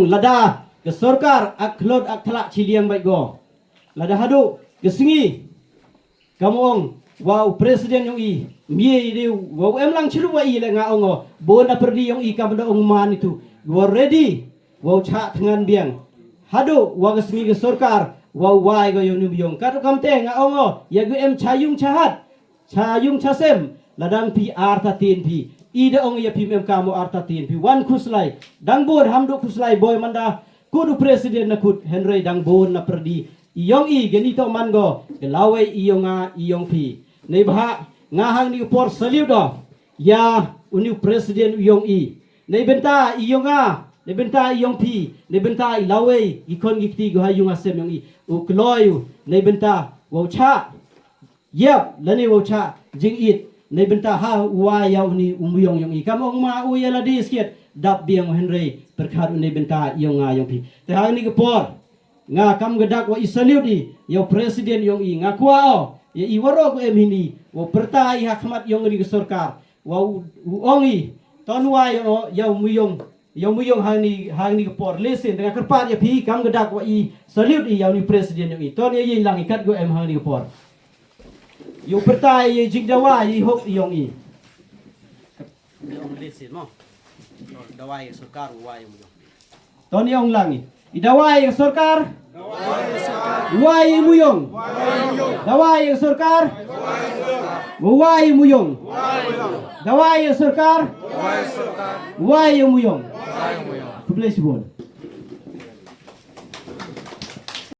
ong lada ke sorkar aklod aktala ciliang baik go. Lada hadu ke singi kamu ong wow presiden yung i mie dia wow lang ciru wa i le nga ong bona perdi yung i kam do ong man itu wow ready wow cha tengan biang hadu wow ke singi ke sorkar wow wai go yung nyung kadu kam te nga ong ya gu em chayung chasem ladang pi arta tin pi ida ong ya pi mem kamu arta tin pi wan kuslai dang bod hamdo kuslai boy manda kudu presiden na kut Henry dang bon na perdi iyong i ganito mango gelaway iyong iyong pi nei baha ngahang ni por saliu do ya uni presiden iyong i nei benta iyong nei benta iyong pi nei benta ilaway ikon gikti go hayung asem yong i u kloyu nei benta wo cha yep lani wo cha jing it nei benta ha wa ya uni umuyong yong i kamong ma u ya ladi skiet dap biang Henry perkhat nei benta iyong iyong pi te hang ni por nga kam gedak wa isaliut i yo presiden yong i nga kwa ya i waro ko em hini wo pertai hakmat yong ri sorkar wa ongi ton wa yo muyong hang ni por lesen dengan kerpat ya pi kam gedak wa i saliut i yo ni presiden yong i ton ye lang ikat go em hang ni por yo pertai ye jingdawa i hok yong i ong lesen mo dawai sorkar wa yo ton yong lang i idawai yang sorkar wai muyong dawai yang sorkar wai muyong dawai yang sorkar wai muyong. Publish board.